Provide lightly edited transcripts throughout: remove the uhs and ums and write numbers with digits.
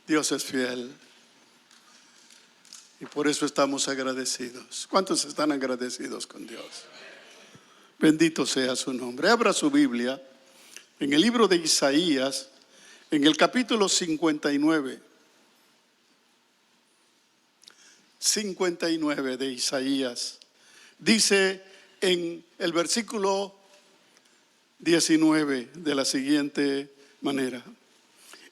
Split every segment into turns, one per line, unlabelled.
Dios es fiel y por eso estamos agradecidos. ¿Cuántos están agradecidos con Dios? Bendito sea su nombre. Abra su Biblia en el libro de Isaías, en el capítulo 59. 59 de Isaías. Dice en el versículo 19 de la siguiente manera: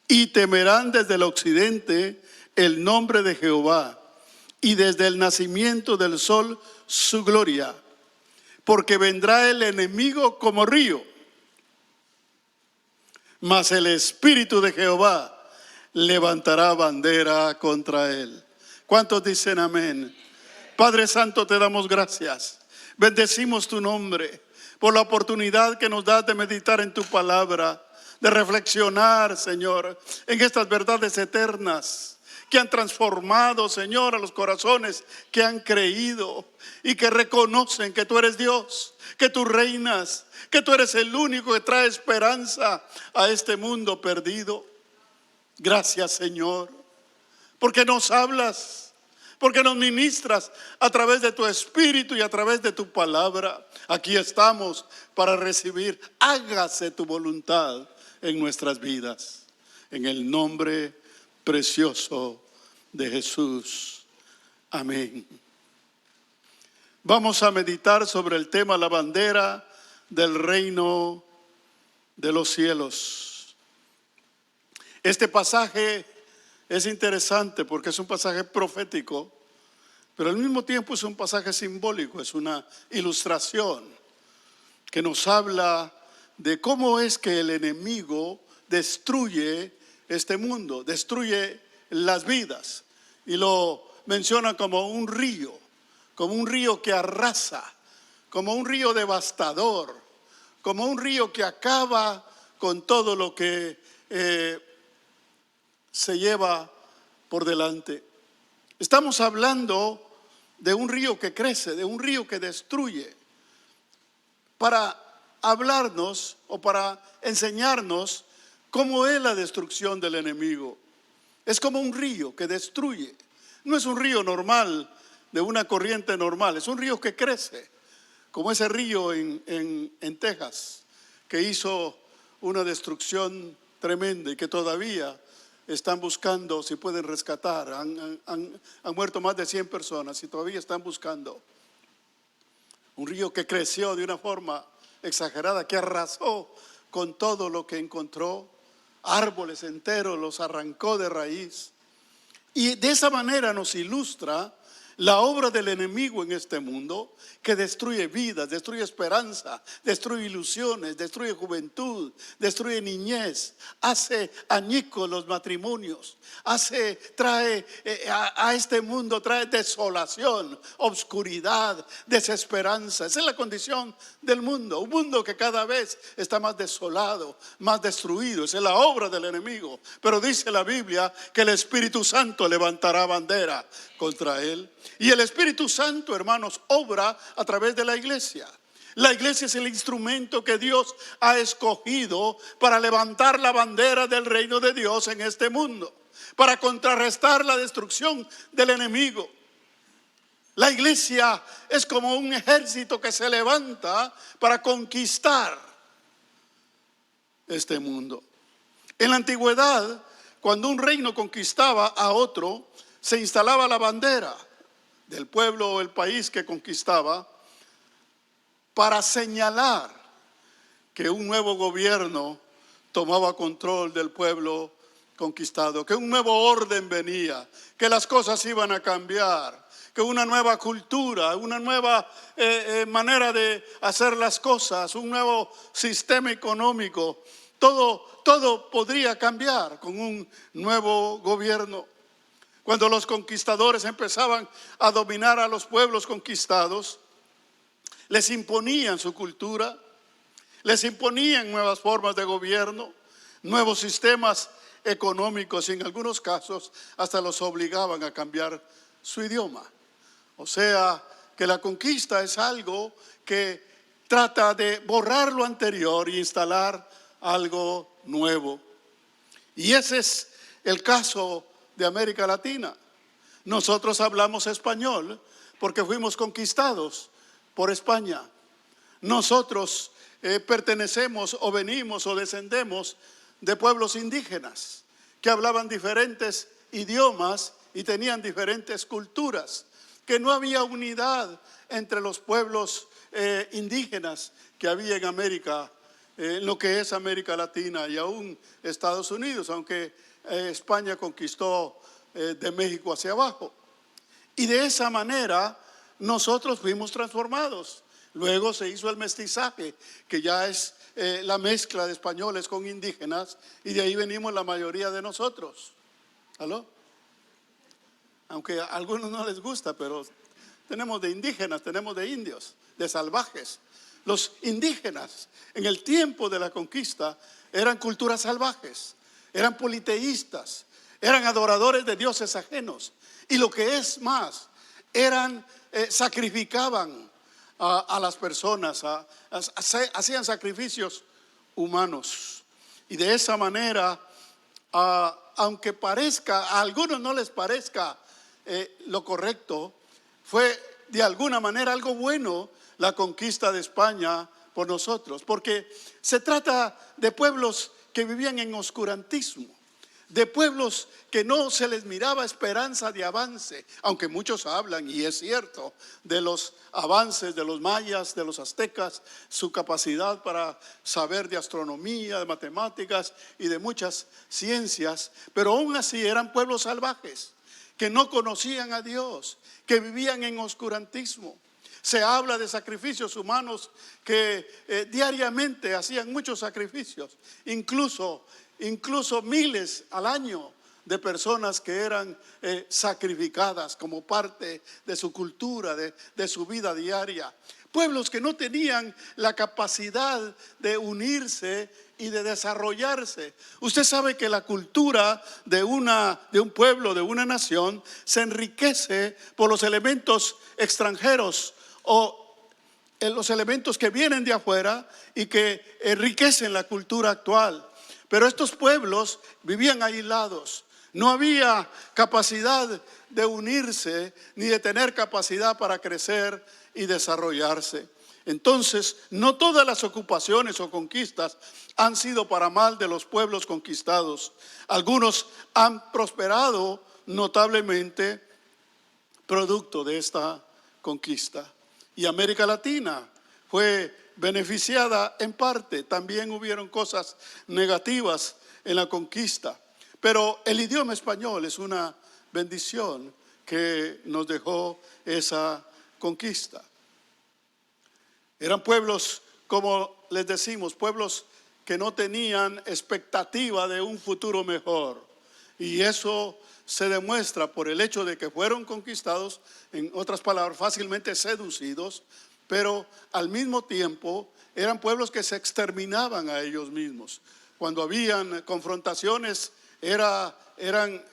y temerán desde el occidente el nombre de Jehová, y desde el nacimiento del sol su gloria, porque vendrá el enemigo como río, mas el Espíritu de Jehová levantará bandera contra él. ¿Cuántos dicen amén? Padre Santo, te damos gracias. Bendecimos tu nombre por la oportunidad que nos das de meditar en tu palabra, de reflexionar, Señor, en estas verdades eternas que han transformado, Señor, a los corazones que han creído y que reconocen que tú eres Dios, que tú reinas, que tú eres el único que trae esperanza a este mundo perdido. Gracias, Señor, porque nos hablas, porque nos ministras a través de tu Espíritu y a través de tu palabra. Aquí estamos para recibir. Hágase tu voluntad en nuestras vidas, en el nombre precioso de Jesús. Amén. Vamos a meditar sobre el tema la bandera del reino de los cielos. Este pasaje es interesante porque es un pasaje profético, pero al mismo tiempo es un pasaje simbólico, es una ilustración que nos habla de cómo es que el enemigo destruye este mundo, destruye las vidas, y lo menciona como un río que arrasa, como un río devastador, como un río que acaba con todo lo que se lleva por delante. Estamos hablando de un río que crece, de un río que destruye, para hablarnos o para enseñarnos cómo es la destrucción del enemigo. Es como un río que destruye. No es un río normal, de una corriente normal, es un río que crece, como ese río en Texas, que hizo una destrucción tremenda y que todavía están buscando si pueden rescatar. Han muerto más de 100 personas y todavía están buscando. Un río que creció de una forma exagerada, que arrasó con todo lo que encontró. Árboles enteros los arrancó de raíz. Y de esa manera nos ilustra la obra del enemigo en este mundo, que destruye vidas, destruye esperanza, destruye ilusiones, destruye juventud, destruye niñez, hace añicos los matrimonios, trae a este mundo, trae desolación, obscuridad, desesperanza. Esa es la condición del mundo, un mundo que cada vez está más desolado, más destruido. Esa es la obra del enemigo. Pero dice la Biblia que el Espíritu Santo levantará bandera contra él. Y el Espíritu Santo, hermanos, obra a través de la iglesia. La iglesia es el instrumento que Dios ha escogido para levantar la bandera del reino de Dios en este mundo, para contrarrestar la destrucción del enemigo. La iglesia es como un ejército que se levanta para conquistar este mundo. En la antigüedad, cuando un reino conquistaba a otro, se instalaba la bandera del pueblo o el país que conquistaba para señalar que un nuevo gobierno tomaba control del pueblo conquistado, que un nuevo orden venía, que las cosas iban a cambiar, que una nueva cultura, una nueva manera de hacer las cosas, un nuevo sistema económico, todo podría cambiar con un nuevo gobierno. Cuando los conquistadores empezaban a dominar a los pueblos conquistados, les imponían su cultura, les imponían nuevas formas de gobierno, nuevos sistemas económicos, y en algunos casos hasta los obligaban a cambiar su idioma. O sea, que la conquista es algo que trata de borrar lo anterior y instalar algo nuevo. Y ese es el caso de América Latina. Nosotros hablamos español porque fuimos conquistados por España. Nosotros pertenecemos o venimos o descendemos de pueblos indígenas que hablaban diferentes idiomas y tenían diferentes culturas, que no había unidad entre los pueblos indígenas que había en América, en lo que es América Latina y aún Estados Unidos, aunque España conquistó de México hacia abajo. Y de esa manera nosotros fuimos transformados. Luego se hizo el mestizaje, que ya es la mezcla de españoles con indígenas, y de ahí venimos la mayoría de nosotros. ¿Aló? Aunque a algunos no les gusta, pero tenemos de indígenas, tenemos de indios, de salvajes. Los indígenas en el tiempo de la conquista eran culturas salvajes, eran politeístas, eran adoradores de dioses ajenos. Y lo que es más, sacrificaban a las personas, hacían sacrificios humanos. Y de esa manera, aunque a algunos no les parezca lo correcto, fue de alguna manera algo bueno la conquista de España por nosotros, porque se trata de pueblos que vivían en oscurantismo, de pueblos que no se les miraba esperanza de avance, aunque muchos hablan, y es cierto, de los avances de los mayas, de los aztecas, su capacidad para saber de astronomía, de matemáticas y de muchas ciencias, pero aún así eran pueblos salvajes, que no conocían a Dios, que vivían en oscurantismo. Se habla de sacrificios humanos que diariamente hacían muchos sacrificios, incluso miles al año de personas que eran sacrificadas como parte de su cultura, de su vida diaria. Pueblos que no tenían la capacidad de unirse y de desarrollarse. Usted sabe que la cultura de un pueblo, de una nación, se enriquece por los elementos extranjeros o los elementos que vienen de afuera y que enriquecen la cultura actual. Pero estos pueblos vivían aislados. No había capacidad de unirse ni de tener capacidad para crecer y desarrollarse. Entonces, no todas las ocupaciones o conquistas han sido para mal de los pueblos conquistados. Algunos han prosperado notablemente producto de esta conquista. Y América Latina fue beneficiada en parte. También hubieron cosas negativas en la conquista. Pero el idioma español es una bendición que nos dejó esa conquista. Eran pueblos, como les decimos, pueblos que no tenían expectativa de un futuro mejor. Y eso se demuestra por el hecho de que fueron conquistados, en otras palabras, fácilmente seducidos, pero al mismo tiempo eran pueblos que se exterminaban a ellos mismos. Cuando habían confrontaciones, eran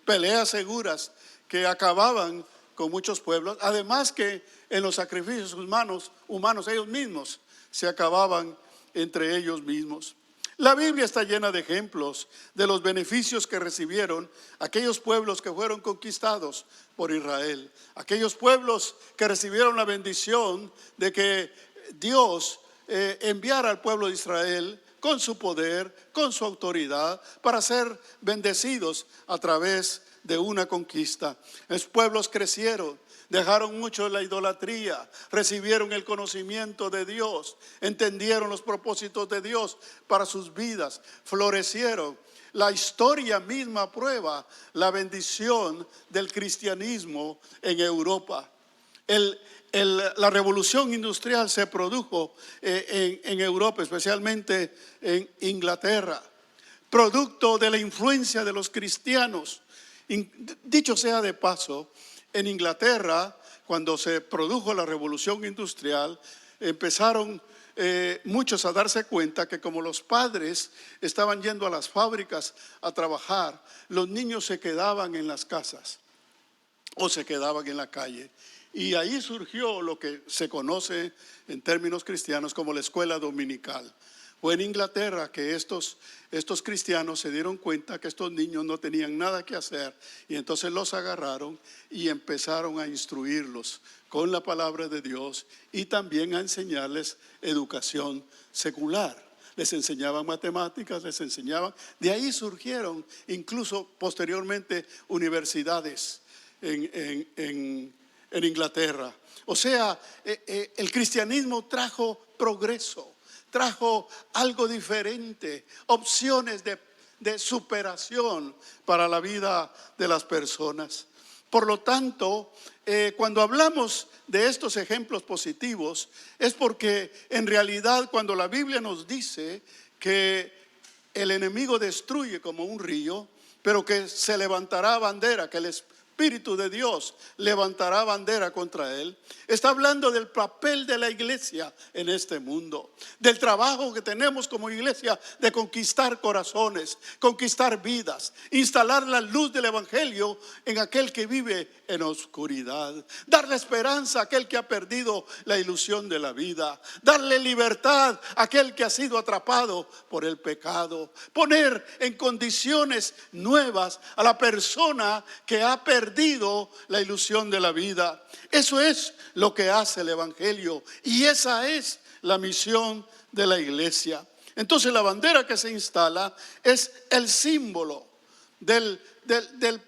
peleas seguras que acababan con muchos pueblos. Además que en los sacrificios humanos ellos mismos se acababan entre ellos mismos. La Biblia está llena de ejemplos de los beneficios que recibieron aquellos pueblos que fueron conquistados por Israel. Aquellos pueblos que recibieron la bendición de que Dios enviara al pueblo de Israel con su poder, con su autoridad, para ser bendecidos a través de una conquista. Los pueblos crecieron, dejaron mucho la idolatría, recibieron el conocimiento de Dios, entendieron los propósitos de Dios para sus vidas, florecieron. La historia misma prueba la bendición del cristianismo en Europa. La revolución industrial se produjo en Europa, especialmente en Inglaterra, producto de la influencia de los cristianos. Dicho sea de paso, en Inglaterra, cuando se produjo la revolución industrial, empezaron muchos a darse cuenta que como los padres estaban yendo a las fábricas a trabajar, los niños se quedaban en las casas o se quedaban en la calle. Y ahí surgió lo que se conoce en términos cristianos como la escuela dominical. Fue en Inglaterra que estos cristianos se dieron cuenta que estos niños no tenían nada que hacer, y entonces los agarraron y empezaron a instruirlos con la palabra de Dios y también a enseñarles educación secular. Les enseñaban matemáticas, les enseñaban. De ahí surgieron incluso posteriormente universidades en Inglaterra. O sea, el cristianismo trajo progreso, trajo algo diferente, opciones de superación para la vida de las personas. Por lo tanto, cuando hablamos de estos ejemplos positivos, es porque en realidad cuando la Biblia nos dice que el enemigo destruye como un río, pero que se levantará bandera, que el Espíritu de Dios levantará bandera contra él, está hablando del papel de la iglesia en este mundo, del trabajo que tenemos como iglesia de conquistar corazones, conquistar vidas, instalar la luz del evangelio en aquel que vive en oscuridad, darle esperanza a aquel que ha perdido la ilusión de la vida, darle libertad a aquel que ha sido atrapado por el pecado, poner en condiciones nuevas a la persona que ha perdido la ilusión de la vida. Eso es lo que hace el evangelio y esa es la misión de la iglesia. Entonces la bandera que se instala es el símbolo del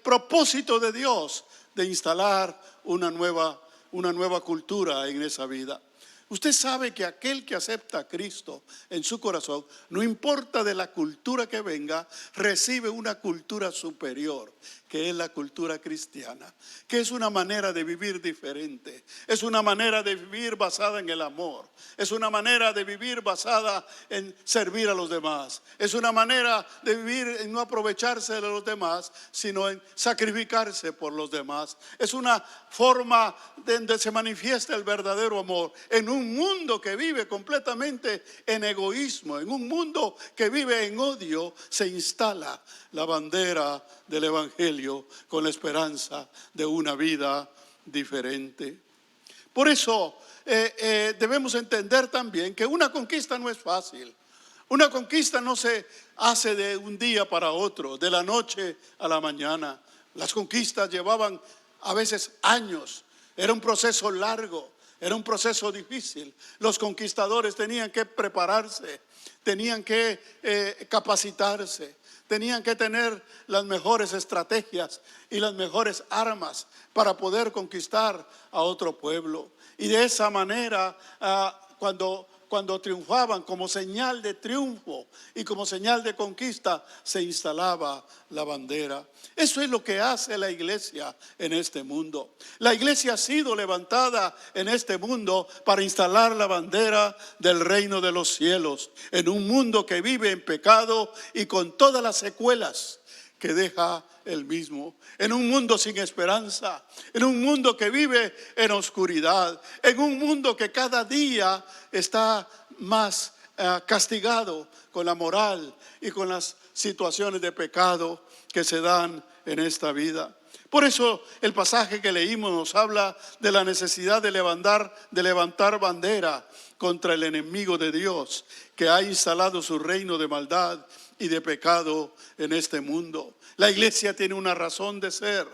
propósito de Dios de instalar una nueva cultura en esa vida. Usted sabe que aquel que acepta a Cristo en su corazón, no importa de la cultura que venga, recibe una cultura superior, que es la cultura cristiana, que es una manera de vivir diferente, es una manera de vivir basada en el amor, es una manera de vivir basada en servir a los demás, es una manera de vivir en no aprovecharse de los demás, sino en sacrificarse por los demás. Es una forma donde se manifiesta el verdadero amor en un mundo que vive completamente en egoísmo, en un mundo que vive en odio. Se instala la bandera del evangelio con la esperanza de una vida diferente. Por eso debemos entender también que una conquista no es fácil. Una conquista no se hace de un día para otro, de la noche a la mañana. Las conquistas llevaban a veces años, era un proceso largo, era un proceso difícil. Los conquistadores tenían que prepararse, tenían que capacitarse, tenían que tener las mejores estrategias y las mejores armas para poder conquistar a otro pueblo. Y de esa manera, cuando triunfaban, como señal de triunfo y como señal de conquista, se instalaba la bandera. Eso es lo que hace la iglesia en este mundo. La iglesia ha sido levantada en este mundo para instalar la bandera del reino de los cielos en un mundo que vive en pecado y con todas las secuelas que deja el mismo, en un mundo sin esperanza, en un mundo que vive en oscuridad, en un mundo que cada día está más castigado con la moral y con las situaciones de pecado que se dan en esta vida. Por eso el pasaje que leímos nos habla de la necesidad de levantar bandera contra el enemigo de Dios que ha instalado su reino de maldad y de pecado en este mundo. La iglesia tiene una razón de ser.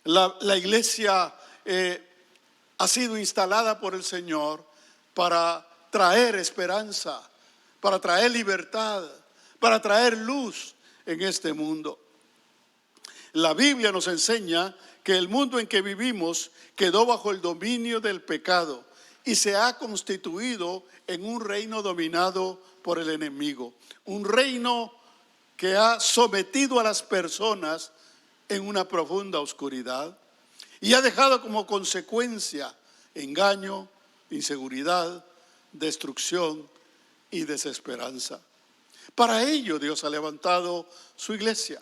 La iglesia ha sido instalada por el Señor para traer esperanza, para traer libertad, para traer luz en este mundo. La Biblia nos enseña que el mundo en que vivimos quedó bajo el dominio del pecado y se ha constituido en un reino dominado por el enemigo. Un reino que ha sometido a las personas en una profunda oscuridad y ha dejado como consecuencia engaño, inseguridad, destrucción y desesperanza. Para ello Dios ha levantado su iglesia.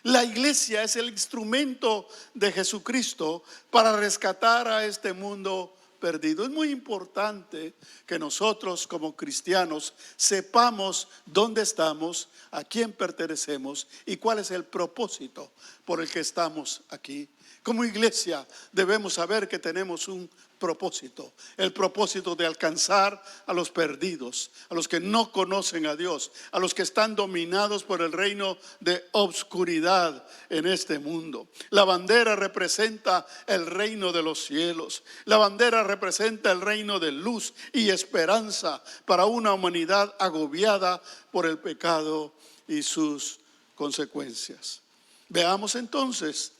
La iglesia es el instrumento de Jesucristo para rescatar a este mundo perdido. Es muy importante que nosotros como cristianos sepamos dónde estamos, a quién pertenecemos y cuál es el propósito por el que estamos aquí. Como iglesia debemos saber que tenemos un propósito, el propósito de alcanzar a los perdidos, a los que no conocen a Dios, a los que están dominados por el reino de obscuridad en este mundo. La bandera representa el reino de los cielos. La bandera representa el reino de luz y esperanza para una humanidad agobiada por el pecado y sus consecuencias. Veamos entonces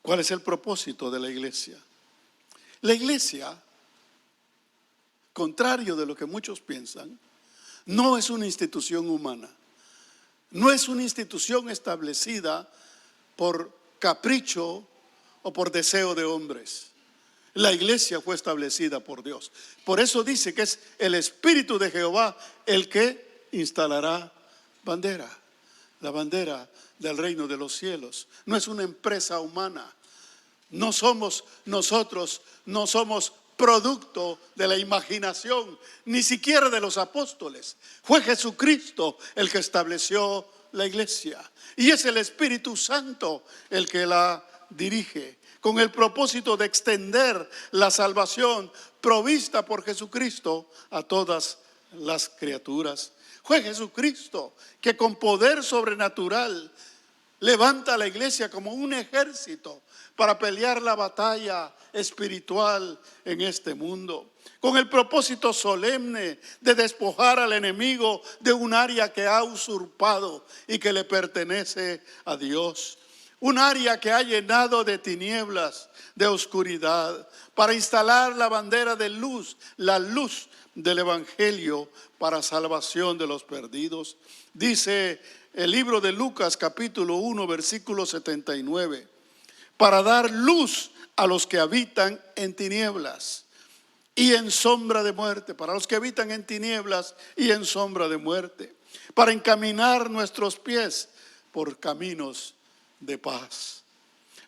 cuál es el propósito de la iglesia. La iglesia, contrario de lo que muchos piensan, no es una institución humana. No es una institución establecida por capricho o por deseo de hombres. La iglesia fue establecida por Dios. Por eso dice que es el Espíritu de Jehová el que instalará bandera. La bandera del reino de los cielos. No es una empresa humana. No somos nosotros, no somos producto de la imaginación, ni siquiera de los apóstoles. Fue Jesucristo el que estableció la iglesia. Y es el Espíritu Santo el que la dirige, con el propósito de extender la salvación provista por Jesucristo a todas las criaturas. Fue Jesucristo que con poder sobrenatural levanta a la iglesia como un ejército para pelear la batalla espiritual en este mundo, con el propósito solemne de despojar al enemigo de un área que ha usurpado y que le pertenece a Dios. Un área que ha llenado de tinieblas, de oscuridad, para instalar la bandera de luz, la luz del Evangelio para salvación de los perdidos. Dice el libro de Lucas capítulo 1 versículo 79, para dar luz a los que habitan en tinieblas y en sombra de muerte, para los que habitan en tinieblas y en sombra de muerte, para encaminar nuestros pies por caminos de paz.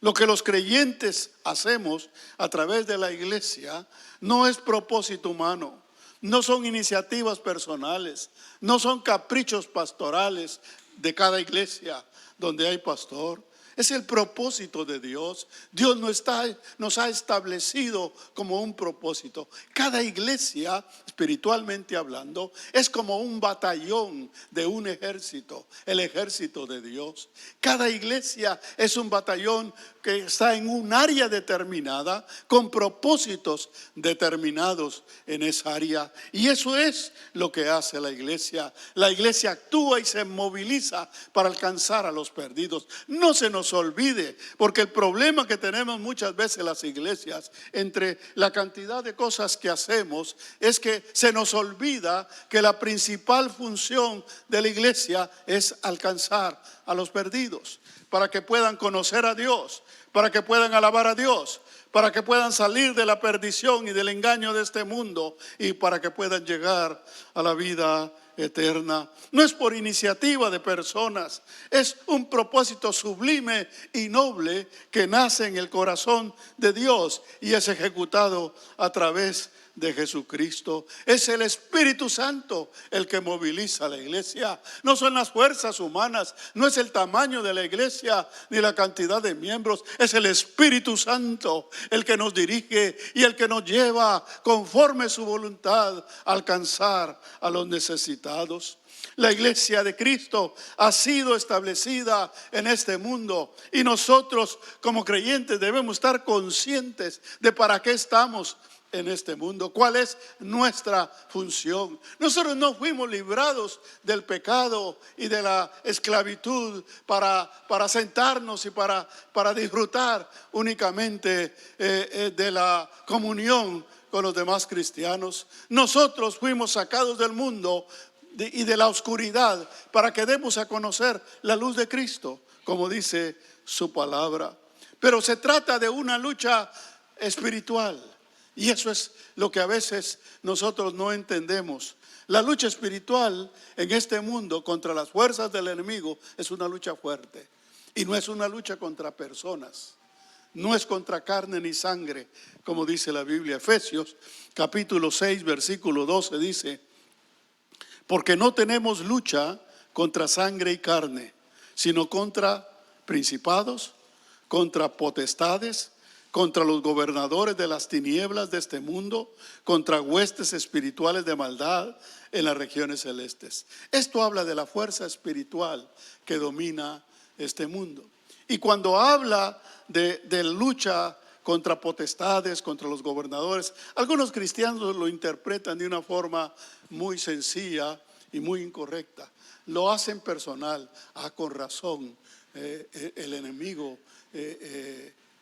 Lo que los creyentes hacemos a través de la iglesia no es propósito humano, no son iniciativas personales, no son caprichos pastorales de cada iglesia donde hay pastor. Es el propósito de Dios. Dios nos ha establecido como un propósito. Cada iglesia, espiritualmente hablando, es como un batallón de un ejército, el ejército de Dios. Cada iglesia es un batallón que está en un área determinada, con propósitos determinados en esa área. Y eso es lo que hace la iglesia. La iglesia actúa y se moviliza para alcanzar a los perdidos. No se nos olvide, porque el problema que tenemos muchas veces las iglesias, entre la cantidad de cosas que hacemos, es que se nos olvida que la principal función de la iglesia es alcanzar a los perdidos, para que puedan conocer a Dios, para que puedan alabar a Dios, para que puedan salir de la perdición y del engaño de este mundo y para que puedan llegar a la vida eterna. No es por iniciativa de personas, es un propósito sublime y noble que nace en el corazón de Dios y es ejecutado a través de Jesucristo. Es el Espíritu Santo el que moviliza a la iglesia. No son las fuerzas humanas, no es el tamaño de la iglesia ni la cantidad de miembros. Es el Espíritu Santo el que nos dirige y el que nos lleva conforme su voluntad a alcanzar a los necesitados. La iglesia de Cristo ha sido establecida en este mundo y nosotros como creyentes debemos estar conscientes de para qué estamos en este mundo, cuál es nuestra función. Nosotros no fuimos librados del pecado y de la esclavitud para sentarnos y para disfrutar únicamente de la comunión con los demás cristianos. Nosotros fuimos sacados del mundo y de la oscuridad para que demos a conocer la luz de Cristo, como dice su palabra. Pero se trata de una lucha espiritual. Y eso es lo que a veces nosotros no entendemos. La lucha espiritual en este mundo contra las fuerzas del enemigo es una lucha fuerte. Y no es una lucha contra personas. No es contra carne ni sangre, como dice la Biblia. Efesios capítulo 6, versículo 12 dice: porque no tenemos lucha contra sangre y carne, sino contra principados, contra potestades, contra los gobernadores de las tinieblas de este mundo, contra huestes espirituales de maldad en las regiones celestes. Esto habla de la fuerza espiritual que domina este mundo. Y cuando habla de lucha contra potestades, contra los gobernadores, algunos cristianos lo interpretan de una forma muy sencilla y muy incorrecta. Lo hacen personal. Con razón, el enemigo,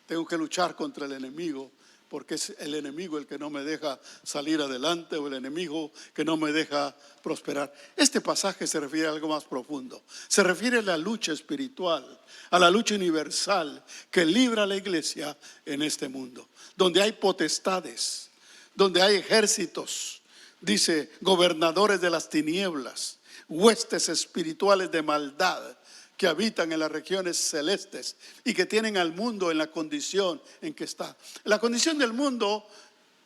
tengo que luchar contra el enemigo, porque es el enemigo el que no me deja salir adelante, o el enemigo que no me deja prosperar. Este pasaje se refiere a algo más profundo. Se refiere a la lucha espiritual, a la lucha universal que libra a la iglesia en este mundo, donde hay potestades, donde hay ejércitos, dice, gobernadores de las tinieblas, huestes espirituales de maldad que habitan en las regiones celestes y que tienen al mundo en la condición en que está. La condición del mundo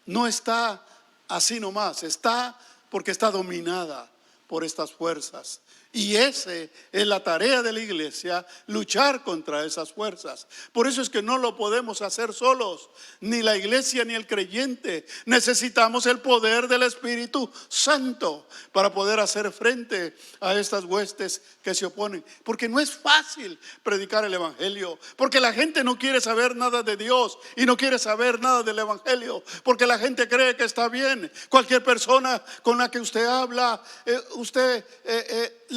no está así nomás, está porque está dominada por estas fuerzas. Y esa es la tarea de la iglesia, luchar contra esas fuerzas. Por eso es que no lo podemos hacer solos, ni la iglesia ni el creyente. Necesitamos el poder del Espíritu Santo para poder hacer frente a estas huestes que se oponen. Porque no es fácil predicar el evangelio, porque la gente no quiere saber nada de Dios y no quiere saber nada del evangelio, porque la gente cree que está bien. Cualquier persona con la que usted habla,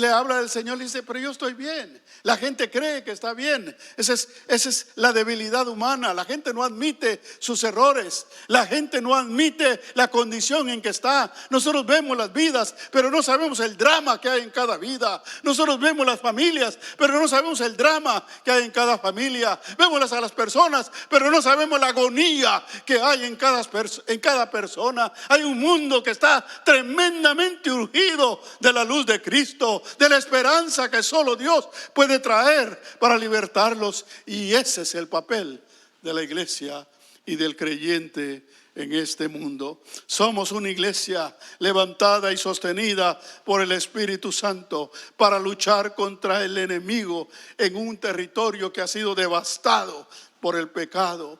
le habla del Señor y dice, pero yo estoy bien. La gente cree que está bien. Esa es la debilidad humana. La gente no admite sus errores. La gente no admite la condición en que está. Nosotros vemos las vidas, pero no sabemos el drama que hay en cada vida. Nosotros vemos las familias, pero no sabemos el drama que hay en cada familia. Vemos a las personas, pero no sabemos la agonía que hay en cada persona. Hay un mundo que está tremendamente urgido de la luz de Cristo, de la esperanza que solo Dios puede traer para libertarlos. Y ese es el papel de la iglesia y del creyente en este mundo. Somos una iglesia levantada y sostenida por el Espíritu Santo para luchar contra el enemigo en un territorio que ha sido devastado por el pecado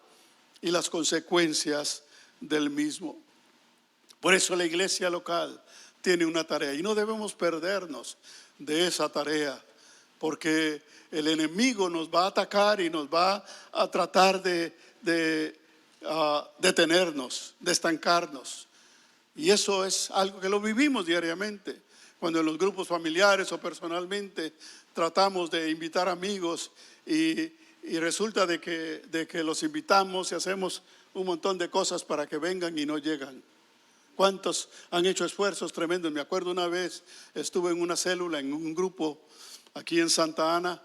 y las consecuencias del mismo. Por eso la iglesia local tiene una tarea y no debemos perdernos de esa tarea, porque el enemigo nos va a atacar y nos va a tratar de detenernos, de estancarnos. Y eso es algo que lo vivimos diariamente, cuando en los grupos familiares o personalmente tratamos de invitar amigos y resulta de que los invitamos y hacemos un montón de cosas para que vengan y no llegan. ¿Cuántos han hecho esfuerzos tremendos? Me acuerdo una vez estuve en una célula, en un grupo aquí en Santa Ana,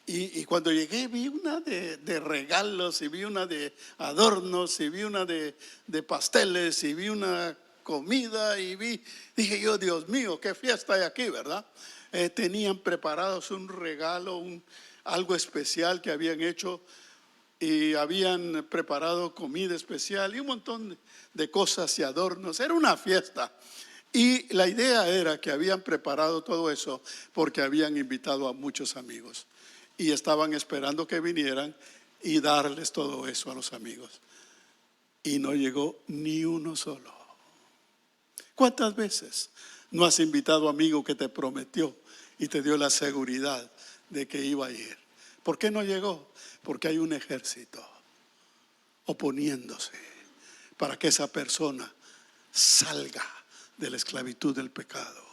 y cuando llegué vi una de regalos, y vi una de adornos, y vi una de pasteles, y vi una comida, y dije yo, Dios mío, qué fiesta hay aquí, ¿verdad? Tenían preparados un regalo, algo especial que habían hecho, y habían preparado comida especial y un montón de cosas y adornos. Era una fiesta. Y la idea era que habían preparado todo eso porque habían invitado a muchos amigos y estaban esperando que vinieran y darles todo eso a los amigos. Y no llegó ni uno solo. ¿Cuántas veces no has invitado a un amigo que te prometió y te dio la seguridad de que iba a ir? ¿Por qué no llegó? Porque hay un ejército oponiéndose para que esa persona salga de la esclavitud del pecado,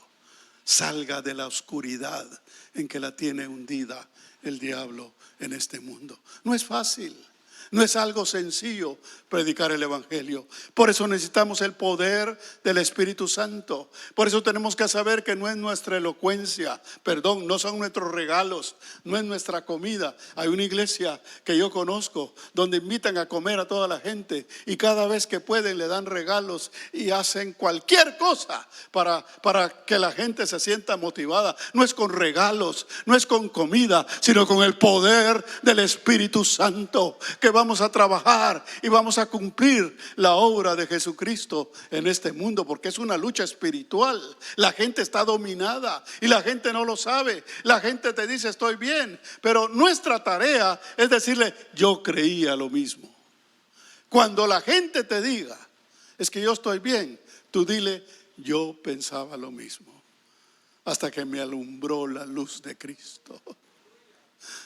salga de la oscuridad en que la tiene hundida el diablo en este mundo. No es fácil. No es algo sencillo predicar el evangelio. Por eso necesitamos el poder del Espíritu Santo. Por eso tenemos que saber que no es nuestra elocuencia, no son nuestros regalos, no es nuestra comida. Hay una iglesia que yo conozco donde invitan a comer a toda la gente y cada vez que pueden le dan regalos y hacen cualquier cosa para que la gente se sienta motivada. No es con regalos, no es con comida, sino con el poder del Espíritu Santo, que vamos a trabajar y vamos a cumplir la obra de Jesucristo en este mundo, porque es una lucha espiritual. La gente está dominada y la gente no lo sabe. La gente te dice estoy bien, pero nuestra tarea es decirle yo creía lo mismo. Cuando la gente te diga, es que yo estoy bien, tú dile, yo pensaba lo mismo, hasta que me alumbró la luz de Cristo.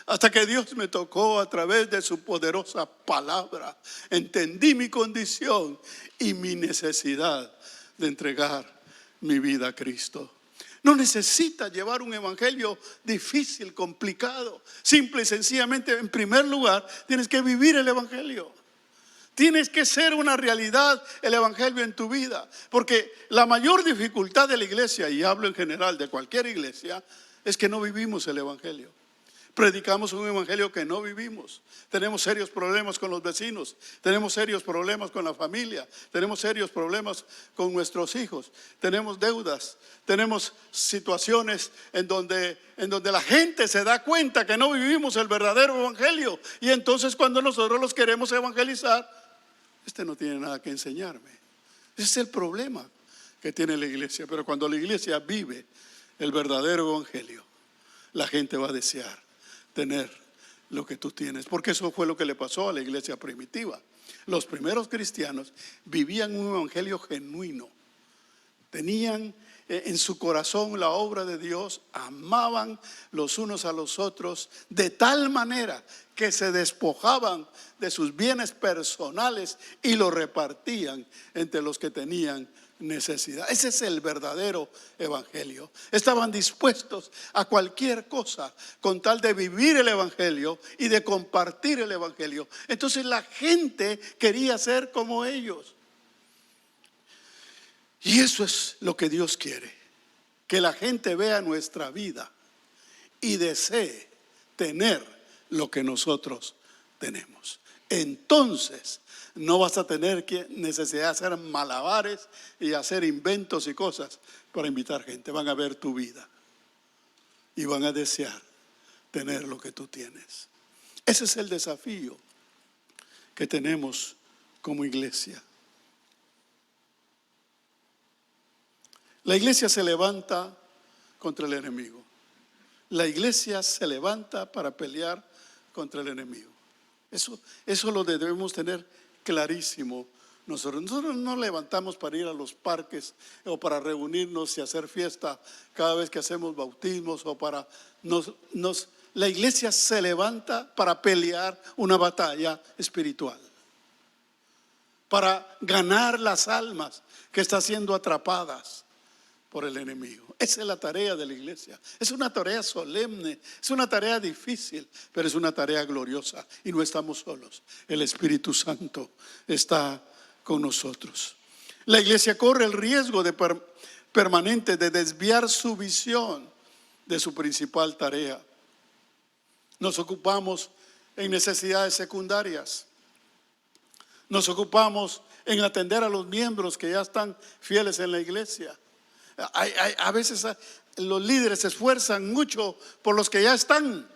Hasta que Dios me tocó a través de su poderosa palabra. Entendí mi condición y mi necesidad de entregar mi vida a Cristo. No necesitas llevar un evangelio difícil, complicado. Simple y sencillamente, en primer lugar, tienes que vivir el evangelio. Tienes que ser una realidad el evangelio en tu vida. Porque la mayor dificultad de la iglesia, y hablo en general de cualquier iglesia, es que no vivimos el evangelio. Predicamos un evangelio que no vivimos. Tenemos serios problemas con los vecinos, tenemos serios problemas con la familia, tenemos serios problemas con nuestros hijos, tenemos deudas, tenemos situaciones en donde la gente se da cuenta que no vivimos el verdadero evangelio. Y entonces cuando nosotros los queremos evangelizar, este no tiene nada que enseñarme. Ese es el problema que tiene la iglesia. Pero cuando la iglesia vive el verdadero evangelio, la gente va a desear tener lo que tú tienes, porque eso fue lo que le pasó a la iglesia primitiva. Los primeros cristianos vivían un evangelio genuino, tenían en su corazón la obra de Dios, amaban los unos a los otros de tal manera que se despojaban de sus bienes personales y lo repartían entre los que tenían necesidad. Ese es el verdadero evangelio. Estaban dispuestos a cualquier cosa con tal de vivir el evangelio y de compartir el evangelio. Entonces la gente quería ser como ellos. Y eso es lo que Dios quiere, que la gente vea nuestra vida y desee tener lo que nosotros tenemos. Entonces no vas a tener necesidad de hacer malabares y hacer inventos y cosas para invitar gente. Van a ver tu vida y van a desear tener lo que tú tienes. Ese es el desafío que tenemos como iglesia. La iglesia se levanta contra el enemigo. La iglesia se levanta para pelear contra el enemigo. Eso lo debemos tener clarísimo. Nosotros no levantamos para ir a los parques o para reunirnos y hacer fiesta cada vez que hacemos bautismos o para la iglesia se levanta para pelear una batalla espiritual, para ganar las almas que están siendo atrapadas por el enemigo. Esa es la tarea de la iglesia. Es una tarea solemne, es una tarea difícil, pero es una tarea gloriosa y no estamos solos. El Espíritu Santo está con nosotros. La iglesia corre el riesgo permanente de desviar su visión de su principal tarea. Nos ocupamos en necesidades secundarias. Nos ocupamos en atender a los miembros que ya están fieles en la iglesia. A veces los líderes se esfuerzan mucho por los que ya están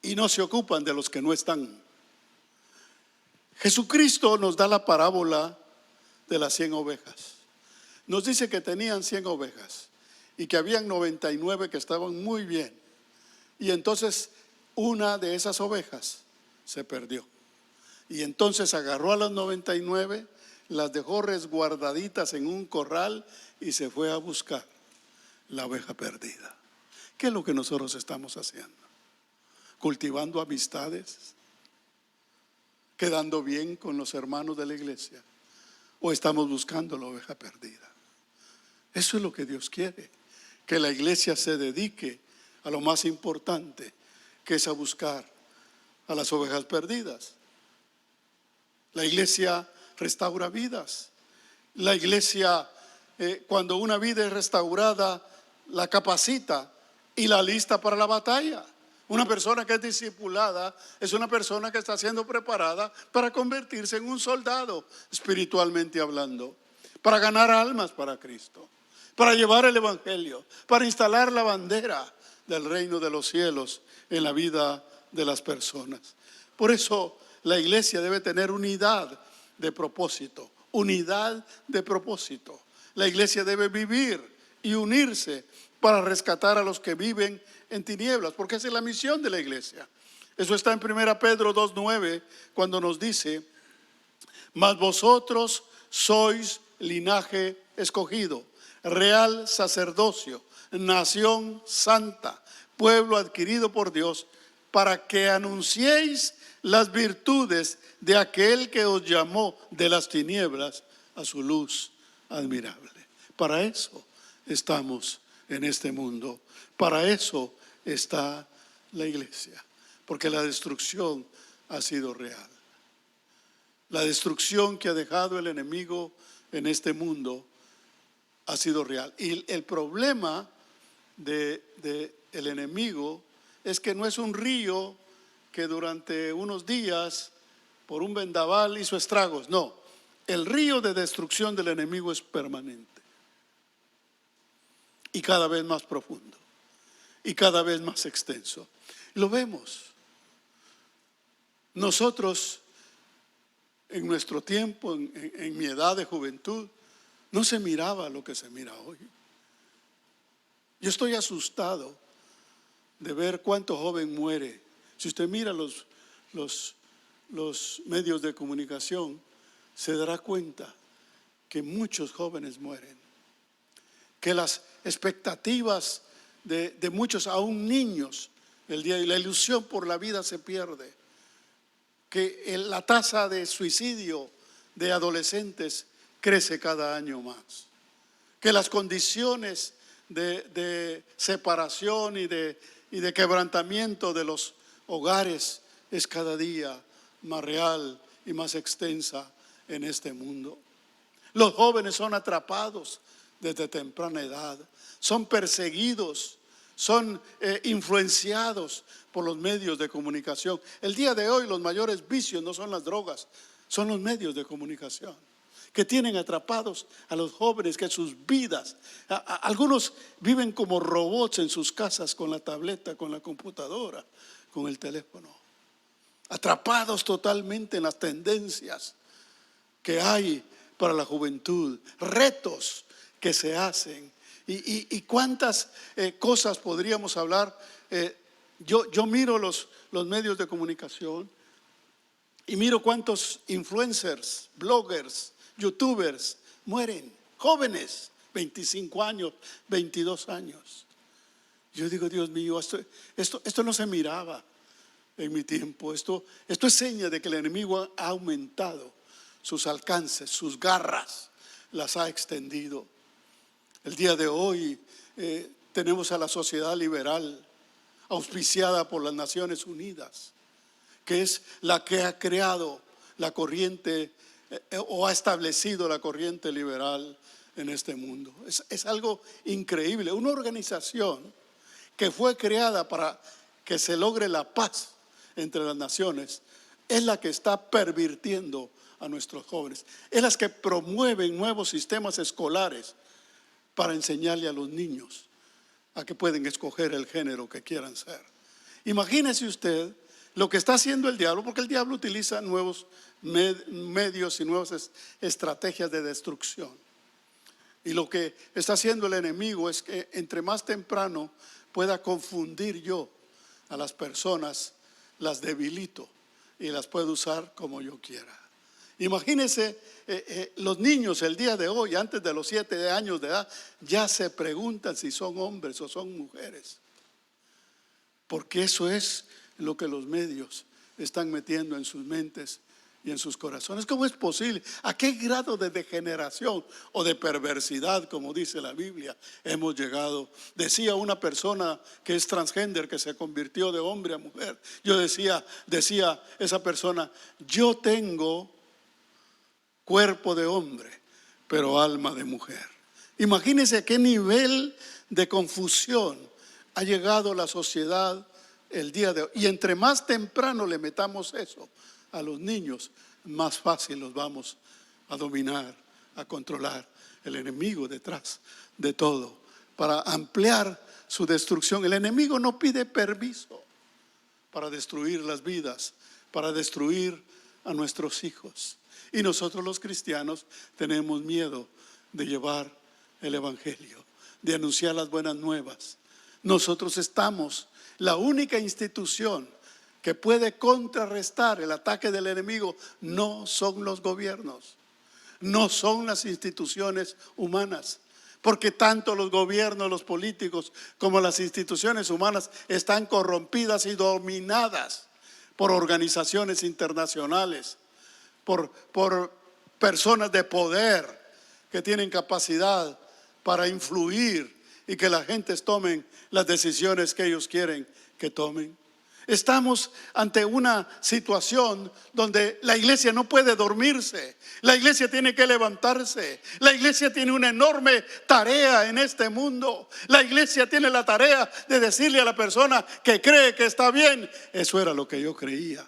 y no se ocupan de los que no están. Jesucristo nos da la parábola de las 100 ovejas. Nos dice que tenían 100 ovejas y que habían 99 que estaban muy bien. Y entonces una de esas ovejas se perdió. Y entonces agarró a las 99, las dejó resguardaditas en un corral y se fue a buscar la oveja perdida. ¿Qué es lo que nosotros estamos haciendo? Cultivando amistades, quedando bien con los hermanos de la iglesia, o estamos buscando la oveja perdida. Eso es lo que Dios quiere, que la iglesia se dedique a lo más importante, que es a buscar a las ovejas perdidas. La iglesia restaura vidas. La iglesia, cuando una vida es restaurada, la capacita y la lista para la batalla. Una persona que es discipulada es una persona que está siendo preparada para convertirse en un soldado, espiritualmente hablando, para ganar almas para Cristo, para llevar el evangelio, para instalar la bandera del reino de los cielos en la vida de las personas. Por eso la iglesia debe tener unidad de propósito, unidad de propósito. La iglesia debe vivir y unirse para rescatar a los que viven en tinieblas, porque esa es la misión de la iglesia. Eso está en 1 Pedro 2:9, cuando nos dice: mas vosotros sois linaje escogido, real sacerdocio, nación santa, pueblo adquirido por Dios, para que anunciéis las virtudes de aquel que os llamó de las tinieblas a su luz admirable. Para eso estamos en este mundo. Para eso está la iglesia. Porque la destrucción ha sido real. La destrucción que ha dejado el enemigo en este mundo ha sido real. Y el problema del enemigo es que no es un río que durante unos días por un vendaval hizo estragos. No, el río de destrucción del enemigo es permanente y cada vez más profundo y cada vez más extenso. Lo vemos. Nosotros en nuestro tiempo, en mi edad de juventud, no se miraba lo que se mira hoy. Yo estoy asustado de ver cuánto joven muere. Si usted mira los medios de comunicación, se dará cuenta que muchos jóvenes mueren. Que las expectativas de muchos, aún niños, el día y la ilusión por la vida se pierde. Que la tasa de suicidio de adolescentes crece cada año más. Que las condiciones de separación y de quebrantamiento de los hogares es cada día más real y más extensa en este mundo. Los jóvenes son atrapados desde temprana edad, son perseguidos, son influenciados por los medios de comunicación. El día de hoy los mayores vicios no son las drogas, son los medios de comunicación que tienen atrapados a los jóvenes, que sus vidas, algunos viven como robots en sus casas con la tableta, con la computadora, con el teléfono, atrapados totalmente en las tendencias que hay para la juventud, retos que se hacen. Y cuántas cosas podríamos hablar. Yo miro los medios de comunicación y miro cuántos influencers, bloggers, youtubers mueren, jóvenes, 25 años, 22 años. Yo digo, Dios mío, esto no se miraba en mi tiempo. Esto es seña de que el enemigo ha aumentado sus alcances, sus garras, las ha extendido. El día de hoy tenemos a la sociedad liberal auspiciada por las Naciones Unidas, que es la que ha creado la corriente o ha establecido la corriente liberal en este mundo. Es algo increíble. Una organización que fue creada para que se logre la paz entre las naciones es la que está pervirtiendo a nuestros jóvenes. Es la que promueven nuevos sistemas escolares para enseñarle a los niños a que pueden escoger el género que quieran ser. Imagínese usted lo que está haciendo el diablo, porque el diablo utiliza nuevos medios y nuevas estrategias de destrucción. Y lo que está haciendo el enemigo es que entre más temprano pueda confundir yo a las personas, las debilito y las puedo usar como yo quiera. Imagínense, los niños el día de hoy, antes de los 7 años de edad, ya se preguntan si son hombres o son mujeres. Porque eso es lo que los medios están metiendo en sus mentes y en sus corazones. ¿Cómo es posible? ¿A qué grado de degeneración o de perversidad, como dice la Biblia, hemos llegado? Decía una persona que es transgénero, que se convirtió de hombre a mujer. Decía esa persona, yo tengo cuerpo de hombre, pero alma de mujer. Imagínense a qué nivel de confusión ha llegado la sociedad el día de hoy. Y entre más temprano le metamos eso a los niños, más fácil los vamos a dominar, a controlar. El enemigo detrás de todo, para ampliar su destrucción. El enemigo no pide permiso para destruir las vidas, para destruir a nuestros hijos. Y nosotros los cristianos tenemos miedo de llevar el evangelio, de anunciar las buenas nuevas. Nosotros estamos la única institución que puede contrarrestar el ataque del enemigo no son los gobiernos, no son las instituciones humanas, porque tanto los gobiernos, los políticos, como las instituciones humanas están corrompidas y dominadas por organizaciones internacionales, por personas de poder que tienen capacidad para influir y que las gentes tomen las decisiones que ellos quieren que tomen. Estamos ante una situación donde la iglesia no puede dormirse. La iglesia tiene que levantarse. La iglesia tiene una enorme tarea en este mundo. La iglesia tiene la tarea de decirle a la persona que cree que está bien: eso era lo que yo creía,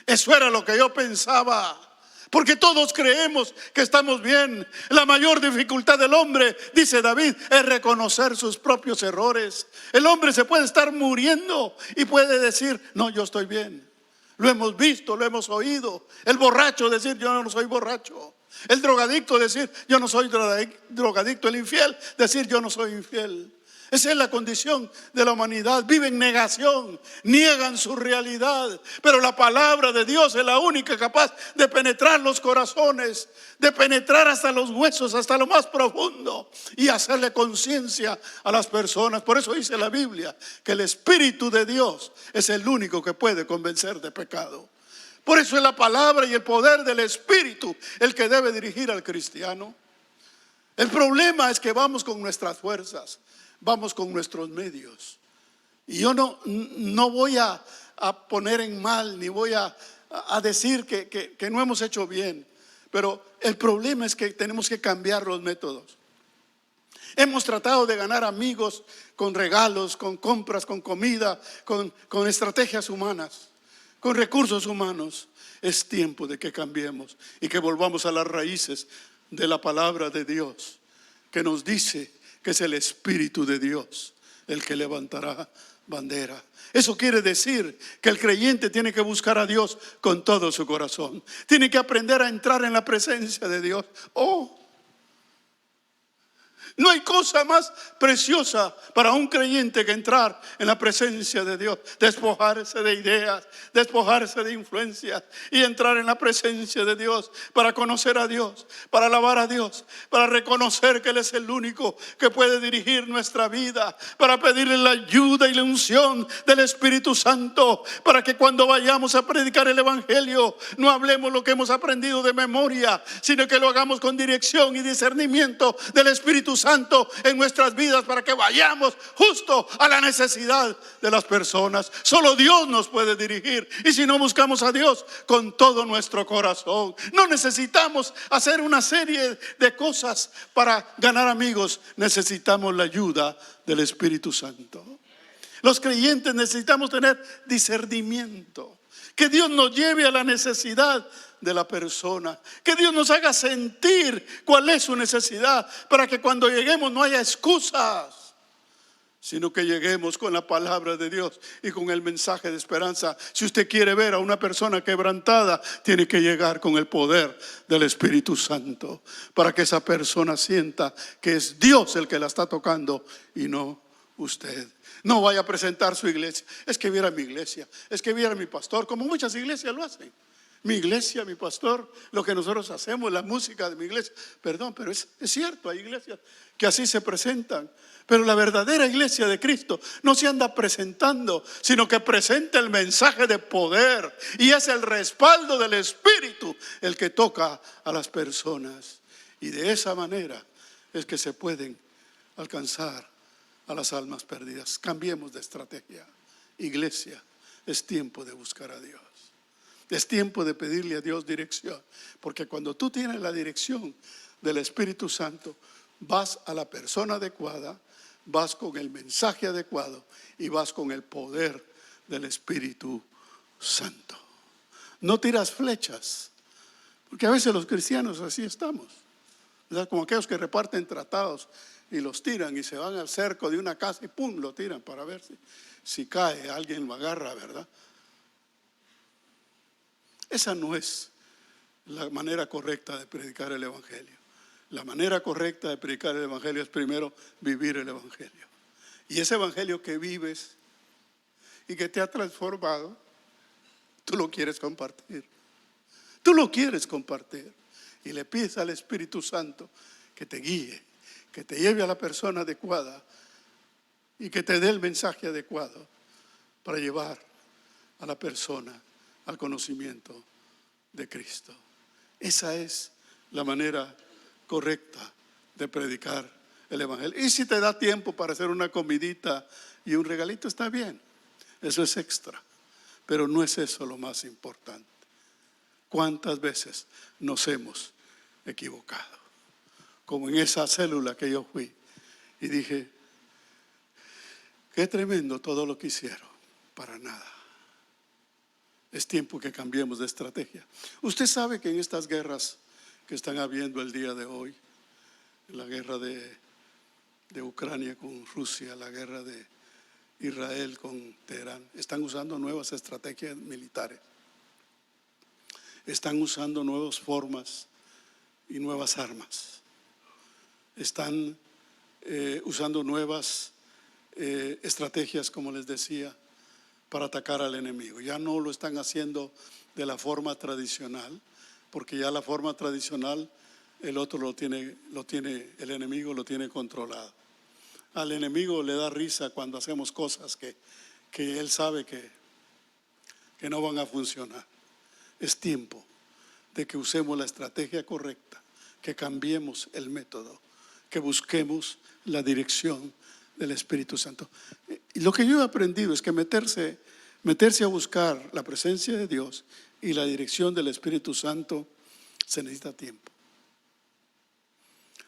eso era lo que yo pensaba. Porque todos creemos que estamos bien. La mayor dificultad del hombre, dice David, es reconocer sus propios errores. El hombre se puede estar muriendo y puede decir: no, yo estoy bien. Lo hemos visto, lo hemos oído. El borracho decir: yo no soy borracho. El drogadicto decir: yo no soy drogadicto. El infiel decir: yo no soy infiel. Esa es la condición de la humanidad. Viven en negación, niegan su realidad. Pero la palabra de Dios es la única capaz de penetrar los corazones, de penetrar hasta los huesos, hasta lo más profundo, y hacerle conciencia a las personas. Por eso dice la Biblia que el Espíritu de Dios es el único que puede convencer de pecado. Por eso es la palabra y el poder del Espíritu el que debe dirigir al cristiano. El problema es que vamos con nuestras fuerzas, vamos con nuestros medios. Y yo no voy a poner en mal, ni voy a decir que no hemos hecho bien. Pero el problema es que tenemos que cambiar los métodos. Hemos tratado de ganar amigos con regalos, con compras, con comida, con estrategias humanas, con recursos humanos. Es tiempo de que cambiemos y que volvamos a las raíces de la palabra de Dios, que nos dice que es el Espíritu de Dios el que levantará bandera. Eso quiere decir que el creyente tiene que buscar a Dios con todo su corazón. Tiene que aprender a entrar en la presencia de Dios. No hay cosa más preciosa para un creyente que entrar en la presencia de Dios, despojarse de ideas, despojarse de influencias y entrar en la presencia de Dios para conocer a Dios, para alabar a Dios, para reconocer que Él es el único que puede dirigir nuestra vida, para pedirle la ayuda y la unción del Espíritu Santo, para que cuando vayamos a predicar el Evangelio no hablemos lo que hemos aprendido de memoria, sino que lo hagamos con dirección y discernimiento del Espíritu Santo en nuestras vidas, para que vayamos justo a la necesidad de las personas. Solo Dios nos puede dirigir, y si no buscamos a Dios con todo nuestro corazón, no necesitamos hacer una serie de cosas para ganar amigos. Necesitamos la ayuda del Espíritu Santo. Los creyentes necesitamos tener discernimiento, que Dios nos lleve a la necesidad de la persona, que Dios nos haga sentir cuál es su necesidad, para que cuando lleguemos no haya excusas, sino que lleguemos con la palabra de Dios y con el mensaje de esperanza. Si usted quiere ver a una persona quebrantada, tiene que llegar con el poder del Espíritu Santo, para que esa persona sienta que es Dios el que la está tocando y no usted. No vaya a presentar su iglesia: es que viera mi iglesia, es que viera mi pastor, como muchas iglesias lo hacen. Mi iglesia, mi pastor, lo que nosotros hacemos, la música de mi iglesia. Perdón, pero es cierto, hay iglesias que así se presentan. Pero la verdadera iglesia de Cristo no se anda presentando, sino que presenta el mensaje de poder, y es el respaldo del Espíritu el que toca a las personas. Y de esa manera es que se pueden alcanzar a las almas perdidas. Cambiemos de estrategia. Iglesia, es tiempo de buscar a Dios. Es tiempo de pedirle a Dios dirección, porque cuando tú tienes la dirección del Espíritu Santo, vas a la persona adecuada, vas con el mensaje adecuado y vas con el poder del Espíritu Santo. No tiras flechas, porque a veces los cristianos así estamos, ¿verdad? Como aquellos que reparten tratados y los tiran y se van al cerco de una casa y ¡pum!, lo tiran para ver si cae, alguien lo agarra, ¿verdad? Esa no es la manera correcta de predicar el Evangelio. La manera correcta de predicar el Evangelio es primero vivir el Evangelio. Y ese Evangelio que vives y que te ha transformado, tú lo quieres compartir. Tú lo quieres compartir. Y le pides al Espíritu Santo que te guíe, que te lleve a la persona adecuada y que te dé el mensaje adecuado para llevar a la persona al conocimiento de Cristo. Esa es la manera correcta de predicar el Evangelio. Y si te da tiempo para hacer una comidita y un regalito, está bien. Eso es extra. Pero no es eso lo más importante. ¿Cuántas veces nos hemos equivocado? Como en esa célula que yo fui y dije, qué tremendo todo lo que hicieron, para nada. Es tiempo que cambiemos de estrategia. Usted sabe que en estas guerras que están habiendo el día de hoy, la guerra de Ucrania con Rusia, la guerra de Israel con Teherán, están usando nuevas estrategias militares. Están usando nuevas formas y nuevas armas. Están usando nuevas estrategias, como les decía, para atacar al enemigo. Ya no lo están haciendo de la forma tradicional, porque ya la forma tradicional el otro lo tiene, el enemigo lo tiene controlado. Al enemigo le da risa cuando hacemos cosas que él sabe que no van a funcionar. Es tiempo de que usemos la estrategia correcta, que cambiemos el método, que busquemos la dirección del Espíritu Santo. Y lo que yo he aprendido es que meterse a buscar la presencia de Dios y la dirección del Espíritu Santo se necesita tiempo.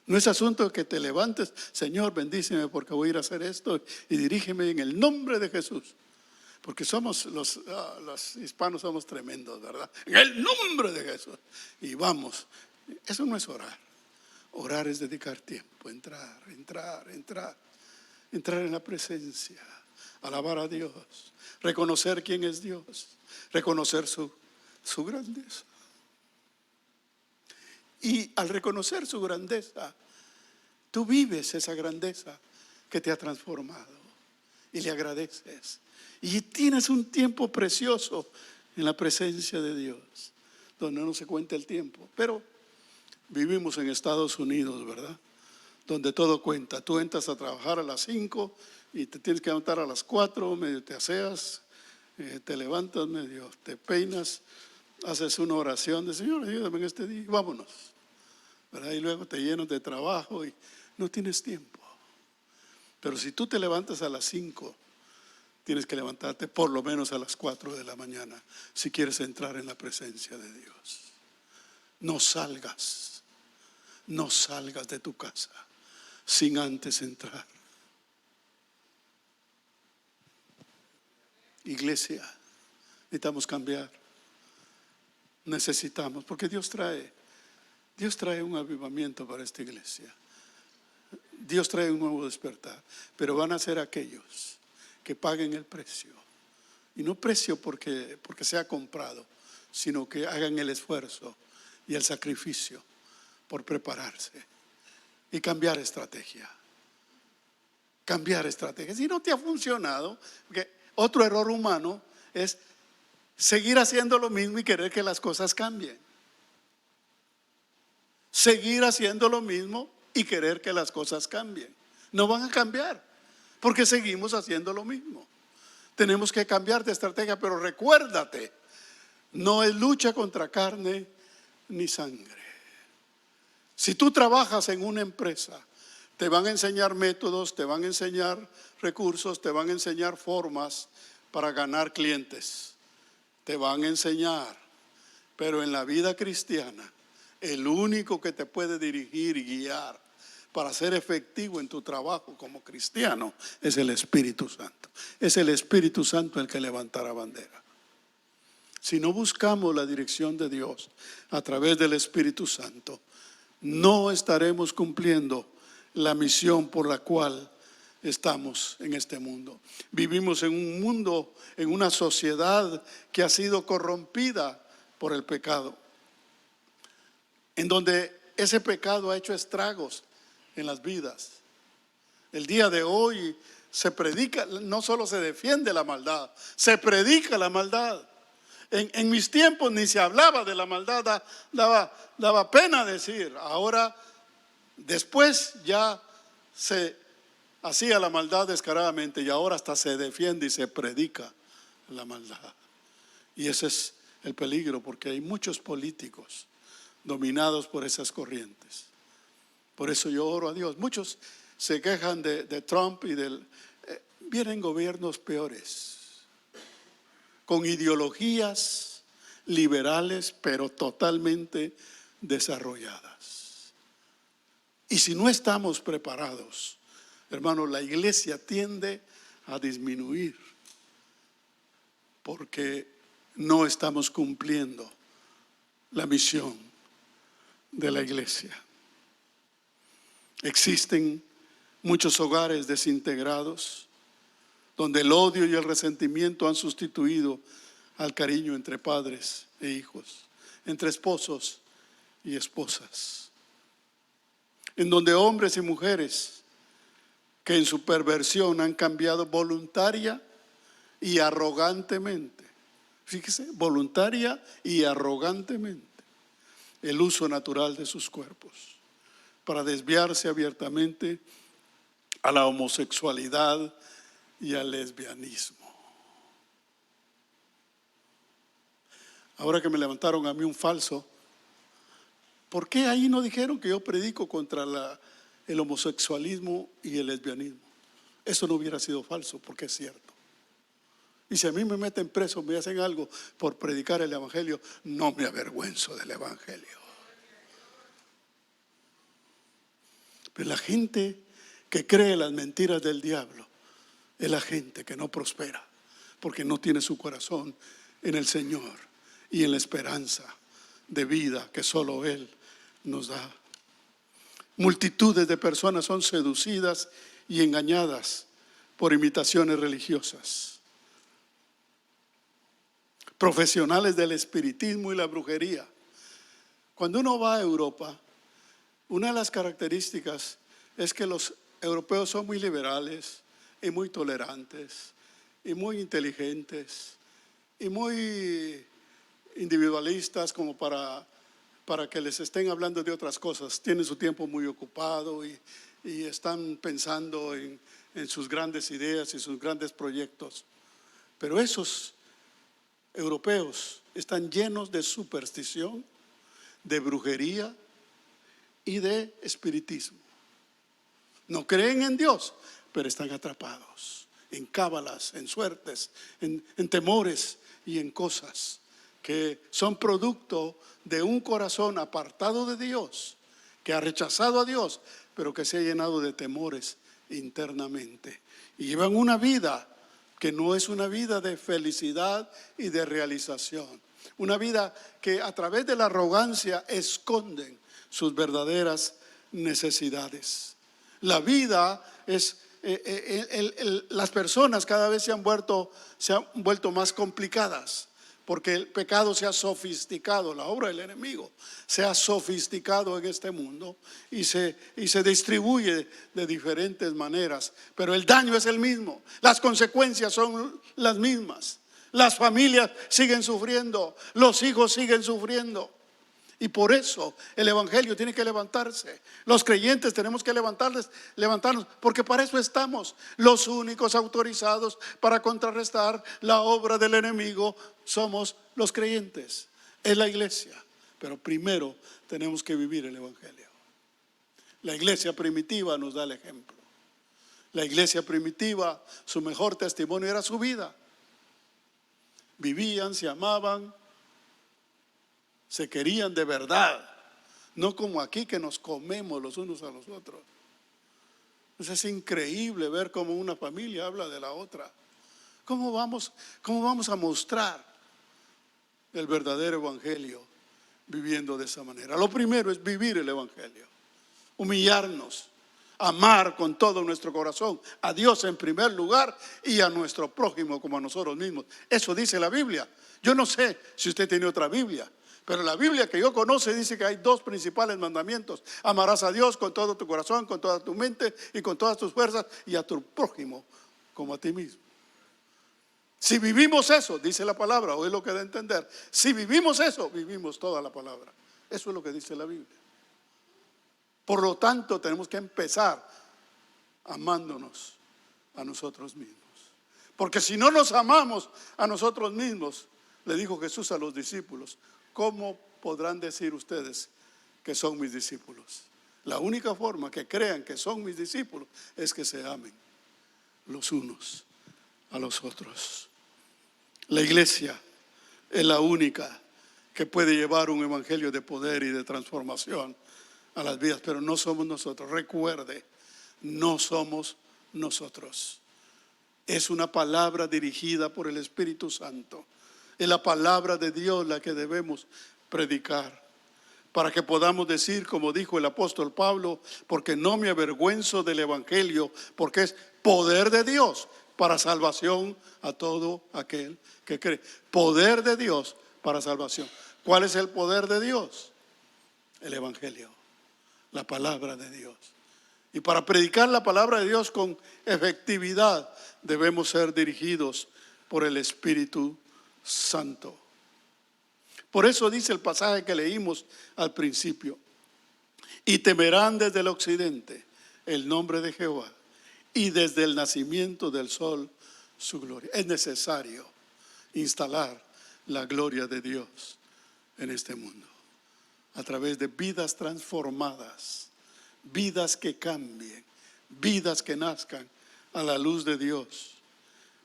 No es asunto de que te levantes, Señor, bendíceme porque voy a ir a hacer esto y dirígeme en el nombre de Jesús. Porque somos los hispanos somos tremendos, ¿verdad? En el nombre de Jesús. Y vamos, eso no es orar. Orar es dedicar tiempo, entrar en la presencia, alabar a Dios, reconocer quién es Dios, reconocer su grandeza. Y al reconocer su grandeza, tú vives esa grandeza que te ha transformado y le agradeces. Y tienes un tiempo precioso en la presencia de Dios, donde no se cuenta el tiempo. Pero vivimos en Estados Unidos, ¿verdad? Donde todo cuenta. Tú entras a trabajar a las 5 y te tienes que levantar a las 4, medio te aseas, te levantas, medio te peinas, haces una oración de Señor, ayúdame en este día y vámonos, ¿verdad? Y luego te llenas de trabajo y no tienes tiempo. Pero si tú te levantas a las 5, tienes que levantarte por lo menos a las 4 de la mañana si quieres entrar en la presencia de Dios. No salgas de tu casa sin antes entrar. Iglesia, necesitamos cambiar. Necesitamos, porque Dios trae un avivamiento para esta iglesia. Dios trae un nuevo despertar, pero van a ser aquellos que paguen el precio. Y no precio porque sea comprado, sino que hagan el esfuerzo y el sacrificio por prepararse y cambiar estrategia. Si no te ha funcionado, porque otro error humano es seguir haciendo lo mismo y querer que las cosas cambien. Seguir haciendo lo mismo y querer que las cosas cambien. No van a cambiar porque seguimos haciendo lo mismo. Tenemos que cambiar de estrategia, pero recuérdate, no es lucha contra carne ni sangre. Si tú trabajas en una empresa, te van a enseñar métodos, te van a enseñar recursos, te van a enseñar formas para ganar clientes. Te van a enseñar, pero en la vida cristiana, el único que te puede dirigir y guiar para ser efectivo en tu trabajo como cristiano es el Espíritu Santo. Es el Espíritu Santo el que levantará bandera. Si no buscamos la dirección de Dios a través del Espíritu Santo, no estaremos cumpliendo la misión por la cual estamos en este mundo. Vivimos en un mundo, en una sociedad que ha sido corrompida por el pecado, en donde ese pecado ha hecho estragos en las vidas. El día de hoy se predica, no solo se defiende la maldad, se predica la maldad. En mis tiempos ni se hablaba de la maldad, daba pena decir. Ahora, después ya se hacía la maldad descaradamente y ahora hasta se defiende y se predica la maldad. Y ese es el peligro, porque hay muchos políticos dominados por esas corrientes. Por eso yo oro a Dios. Muchos se quejan de Trump y vienen gobiernos peores, con ideologías liberales, pero totalmente desarrolladas. Y si no estamos preparados, hermanos, la iglesia tiende a disminuir, porque no estamos cumpliendo la misión de la iglesia. Existen muchos hogares desintegrados, donde el odio y el resentimiento han sustituido al cariño entre padres e hijos, entre esposos y esposas, en donde hombres y mujeres que en su perversión han cambiado voluntaria y arrogantemente, fíjese, voluntaria y arrogantemente, el uso natural de sus cuerpos para desviarse abiertamente a la homosexualidad y al lesbianismo. Ahora que me levantaron a mí un falso, ¿por qué ahí no dijeron que yo predico contra el homosexualismo y el lesbianismo? Eso no hubiera sido falso, porque es cierto. Y si a mí me meten preso, me hacen algo por predicar el evangelio, no me avergüenzo del evangelio. Pero la gente que cree las mentiras del diablo es la gente que no prospera, porque no tiene su corazón en el Señor y en la esperanza de vida que solo Él nos da. Multitudes de personas son seducidas y engañadas por imitaciones religiosas. Profesionales del espiritismo y la brujería. Cuando uno va a Europa, una de las características es que los europeos son muy liberales y muy tolerantes y muy inteligentes y muy individualistas, como para que les estén hablando de otras cosas. Tienen su tiempo muy ocupado y están pensando en sus grandes ideas y sus grandes proyectos. Pero esos europeos están llenos de superstición, de brujería y de espiritismo. No creen en Dios, pero están atrapados en cábalas, en suertes, en temores y en cosas que son producto de un corazón apartado de Dios, que ha rechazado a Dios, pero que se ha llenado de temores internamente. Y llevan una vida que no es una vida de felicidad y de realización. Una vida que a través de la arrogancia esconden sus verdaderas necesidades. La vida es, las personas cada vez se han vuelto más complicadas, porque el pecado se ha sofisticado, la obra del enemigo se ha sofisticado en este mundo y se distribuye de diferentes maneras, pero el daño es el mismo, las consecuencias son las mismas, las familias siguen sufriendo, los hijos siguen sufriendo. Y por eso el evangelio tiene que levantarse. Los creyentes tenemos que levantarnos, porque para eso estamos. Los únicos autorizados para contrarrestar la obra del enemigo somos los creyentes, es la iglesia. Pero primero tenemos que vivir el evangelio. La iglesia primitiva nos da el ejemplo. La iglesia primitiva, su mejor testimonio era su vida. Vivían, se amaban, se querían de verdad, no como aquí que nos comemos los unos a los otros. Es increíble ver cómo una familia habla de la otra. ¿Cómo vamos a mostrar el verdadero evangelio viviendo de esa manera? Lo primero es vivir el evangelio, humillarnos, amar con todo nuestro corazón a Dios en primer lugar y a nuestro prójimo como a nosotros mismos. Eso dice la Biblia. Yo no sé si usted tiene otra Biblia, Pero la Biblia que yo conozco dice que hay dos principales mandamientos. Amarás a Dios con todo tu corazón, con toda tu mente y con todas tus fuerzas, y a tu prójimo como a ti mismo. Si vivimos eso, dice la palabra, o es lo que da a entender. Si vivimos eso, vivimos toda la palabra. Eso es lo que dice la Biblia. Por lo tanto, tenemos que empezar amándonos a nosotros mismos. Porque si no nos amamos a nosotros mismos, le dijo Jesús a los discípulos, ¿cómo podrán decir ustedes que son mis discípulos? La única forma que crean que son mis discípulos es que se amen los unos a los otros. La iglesia es la única que puede llevar un evangelio de poder y de transformación a las vidas, pero no somos nosotros. Recuerde, no somos nosotros. Es una palabra dirigida por el Espíritu Santo. Es la palabra de Dios la que debemos predicar, para que podamos decir, como dijo el apóstol Pablo, porque no me avergüenzo del evangelio, porque es poder de Dios para salvación a todo aquel que cree. Poder de Dios para salvación. ¿Cuál es el poder de Dios? El evangelio, la palabra de Dios. Y para predicar la palabra de Dios con efectividad debemos ser dirigidos por el Espíritu Santo. Por eso dice el pasaje que leímos al principio: y temerán desde el occidente el nombre de Jehová, y desde el nacimiento del sol su gloria. Es necesario instalar la gloria de Dios en este mundo a través de vidas transformadas, vidas que cambien, vidas que nazcan a la luz de Dios.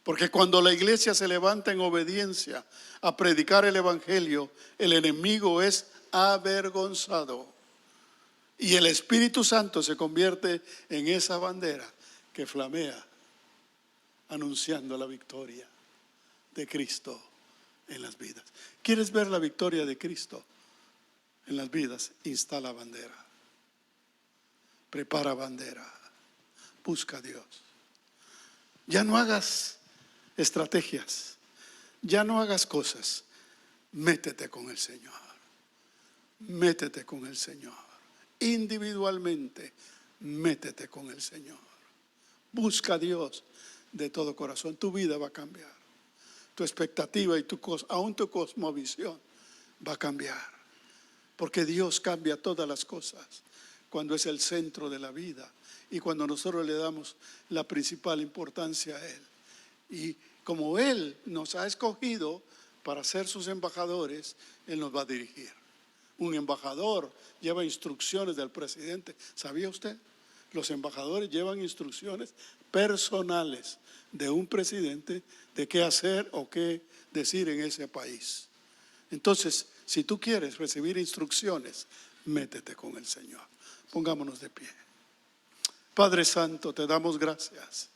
Porque cuando la iglesia se levanta en obediencia a predicar el evangelio, el enemigo es avergonzado y el Espíritu Santo se convierte en esa bandera que flamea anunciando la victoria de Cristo en las vidas. ¿Quieres ver la victoria de Cristo en las vidas? Instala bandera, prepara bandera, busca a Dios. Ya no hagas estrategias, ya no hagas cosas. Métete con el Señor, métete con el Señor. Individualmente, métete con el Señor. Busca a Dios de todo corazón. Tu vida va a cambiar. Tu expectativa y aún tu cosmovisión va a cambiar. Porque Dios cambia todas las cosas cuando es el centro de la vida y cuando nosotros le damos la principal importancia a Él. Y como Él nos ha escogido para ser sus embajadores, Él nos va a dirigir. Un embajador lleva instrucciones del presidente. ¿Sabía usted? Los embajadores llevan instrucciones personales de un presidente de qué hacer o qué decir en ese país. Entonces, si tú quieres recibir instrucciones, métete con el Señor. Pongámonos de pie. Padre Santo, te damos gracias